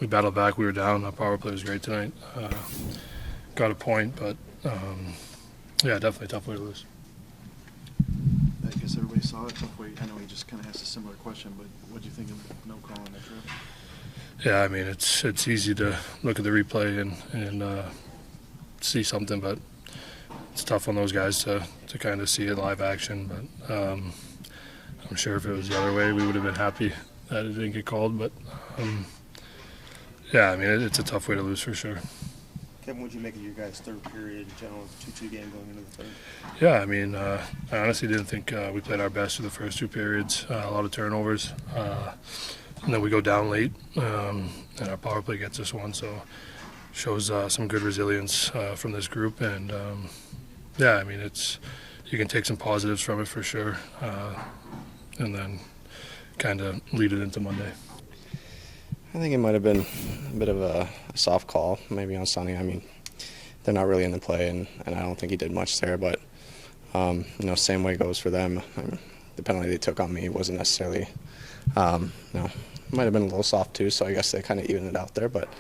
we battled back. We were down. Our power play was great tonight. Got a point, but yeah, definitely a tough way to lose. I guess everybody saw it. Tough way. I know he just kind of asked a similar question, but what do you think of no call on that trip? Yeah, I mean it's easy to look at the replay and see something, but it's tough on those guys to kind of see it live action. But I'm sure if it was the other way, we would have been happy that it didn't get called. But yeah, I mean it's a tough way to lose for sure. Kevin, what did you make of your guys' third period in general, 2-2 game going into the third? Yeah, I mean, I honestly didn't think we played our best through the first two periods. A lot of turnovers. And then we go down late, and our power play gets us one. So shows some good resilience from this group. And, yeah, I mean, you can take some positives from it for sure, and then kind of lead it into Monday. I think it might have been a bit of a soft call, maybe on Sonny. I mean, they're not really in the play, and I don't think he did much there. But, same way goes for them. I mean, the penalty they took on me wasn't necessarily, it might have been a little soft too, so I guess they kind of evened it out there. But,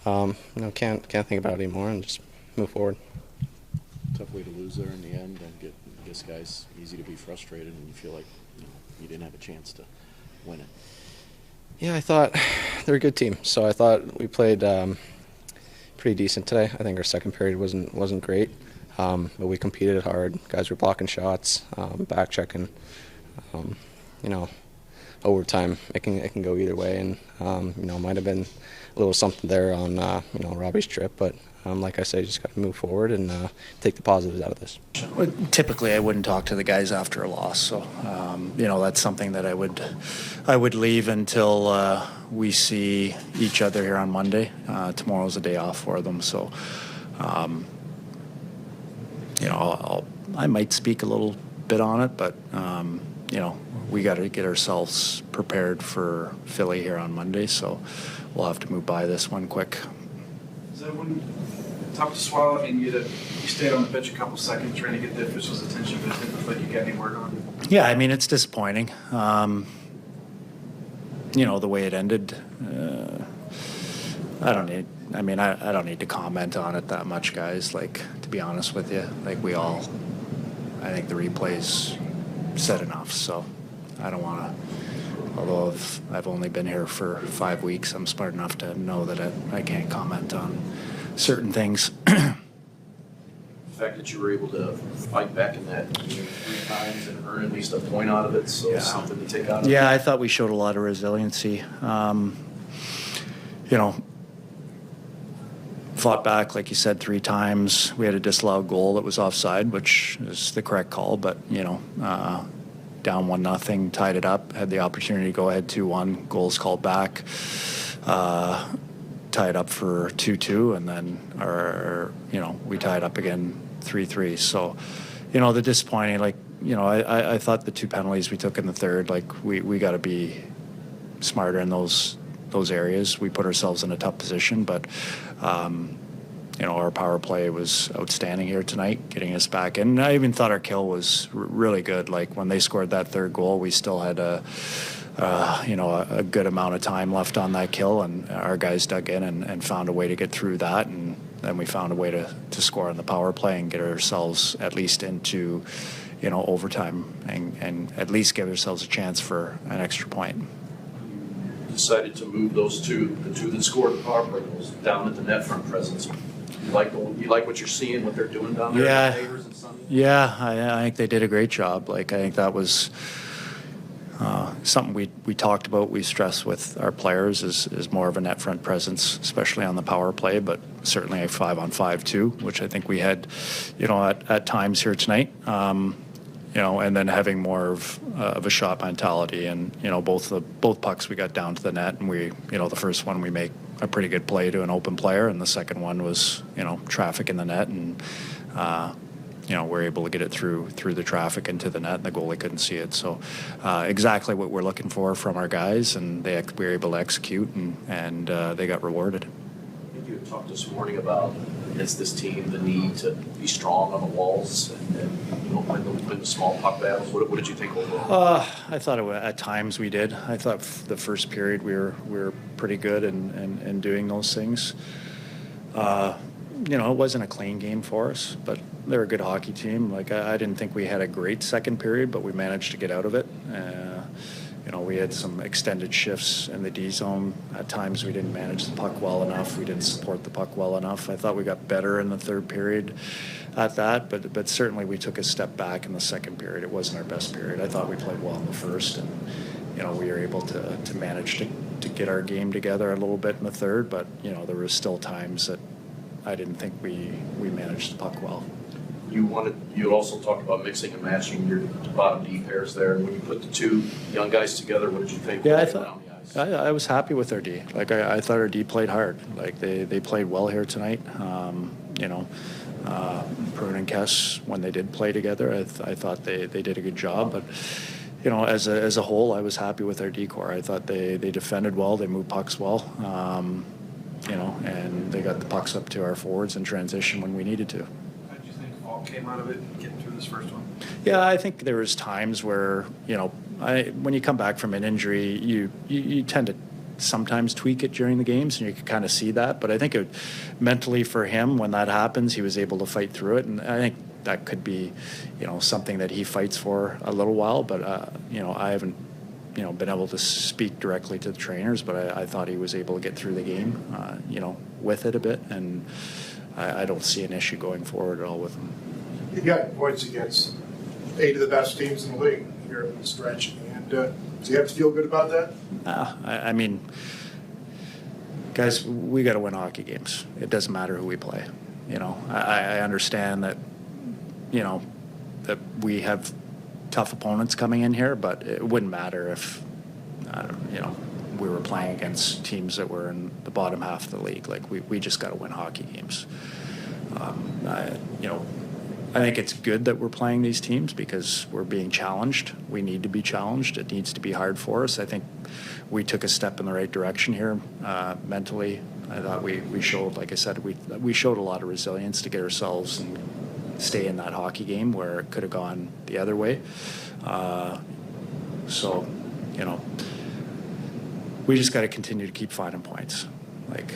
can't think about it anymore and just move forward. Tough way to lose there in the end, and I guess guys easy to be frustrated, and you feel like you didn't have a chance to win it. Yeah, I thought they're a good team, so I thought we played pretty decent today. I think our second period wasn't great, but we competed hard. Guys were blocking shots, back checking. Overtime it can go either way, and might have been a little something there on Robbie's trip, but like I say, just got to move forward and take the positives out of this. Well, typically, I wouldn't talk to the guys after a loss, so that's something that I would leave until we see each other here on Monday. Tomorrow's a day off for them, so I might speak a little bit on it, but we got to get ourselves prepared for Philly here on Monday, so we'll have to move by this one quick. Is that one tough to swallow? I mean, you stayed on the bench a couple seconds trying to get the officials' attention, but it didn't look like you got any word on it. Yeah, I mean, it's disappointing. The way it ended. I don't need to comment on it that much, guys. Like, to be honest with you, I think the replay's said enough. So I don't want to. Although I've only been here for 5 weeks, I'm smart enough to know that I can't comment on certain things. The fact that you were able to fight back in that game 3 times and earn at least a point out of it, so Yeah. something to take out of it. Yeah, I thought we showed a lot of resiliency. Fought back, like you said, 3 times. We had a disallowed goal that was offside, which is the correct call, but, down 1-0, tied it up, had the opportunity to go ahead 2-1, goals called back, tied up for 2-2, and then we tied up again 3-3. So, the disappointing, I thought the 2 penalties we took in the third, we got to be smarter in those areas. We put ourselves in a tough position, but our power play was outstanding here tonight, getting us back in. And I even thought our kill was really good. Like, when they scored that third goal, we still had a good amount of time left on that kill, and our guys dug in and found a way to get through that, and then we found a way to score on the power play and get ourselves at least into overtime and at least give ourselves a chance for an extra point. Decided to move those the two that scored the power play goals down at the net front presence. You like what you're seeing, what they're doing down there? Yeah, with Neighbors and Sonny? Yeah, I think they did a great job. I think that was something we talked about. We stress with our players is more of a net front presence, especially on the power play, but certainly a 5-on-5 too, which I think we had, at times here tonight. And then having more of a shot mentality, and both pucks we got down to the net, and we the first one we make a pretty good play to an open player, and the second one was traffic in the net, and we're able to get it through the traffic into the net, and the goalie couldn't see it. So exactly what we're looking for from our guys, and we were able to execute, and they got rewarded. I think you had talked this morning about against this team the need to be strong on the walls and you know win the small puck battles. What did you think overall? I thought at times we did. I thought the first period we were pretty good in doing those things. You know, it wasn't a clean game for us, but they're a good hockey team. Like I didn't think we had a great second period, but we managed to get out of it. You know, we had some extended shifts in the D zone. At times we didn't manage the puck well enough. We didn't support the puck well enough. I thought we got better in the third period at that, but certainly we took a step back in the second period. It wasn't our best period. I thought we played well in the first, and you know, we were able to manage to get our game together a little bit in the third, but you know, there were still times that I didn't think we managed the puck well. You also talked about mixing and matching your bottom D pairs there, and when you put the two young guys together, what did you think? Yeah, I was happy with our D. Like I thought our D played hard. Like they played well here tonight. You know, Bruin and Kess, when they did play together, I thought they did a good job. But you know, as a whole, I was happy with our D core. I thought they defended well. They moved pucks well. You know, and they got the pucks up to our forwards in transition when we needed to. How did you think all came out of it getting through this first one? Yeah, I think there was times where, you know, when you come back from an injury, you tend to sometimes tweak it during the games, and you can kind of see that. But I think mentally for him, when that happens, he was able to fight through it, and I think that could be, you know, something that he fights for a little while. But you know, I haven't, you know, been able to speak directly to the trainers, but I thought he was able to get through the game, you know, with it a bit, and I don't see an issue going forward at all with him. You got points against 8 of the best teams in the league here in the stretch, and do you have to feel good about that? I mean, guys, we got to win hockey games. It doesn't matter who we play. You know, I understand that, you know, that we have tough opponents coming in here, but it wouldn't matter if, you know, we were playing against teams that were in the bottom half of the league. Like we just got to win hockey games. You know, I think it's good that we're playing these teams because we're being challenged. We need to be challenged. It needs to be hard for us. I think we took a step in the right direction here mentally. I thought we showed, like I said, we showed a lot of resilience to get ourselves and stay in that hockey game where it could have gone the other way. So, you know, we just got to continue to keep finding points. Like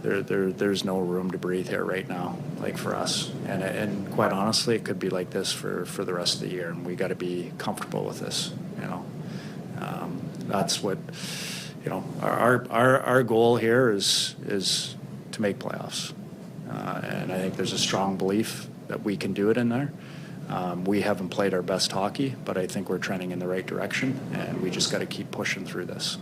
there's no room to breathe here right now, like for us. And quite honestly, it could be like this for the rest of the year, and we got to be comfortable with this. You know, that's what, you know, our goal here is to make playoffs, and I think there's a strong belief that we can do it in there. We haven't played our best hockey, but I think we're trending in the right direction, and we just got to keep pushing through this.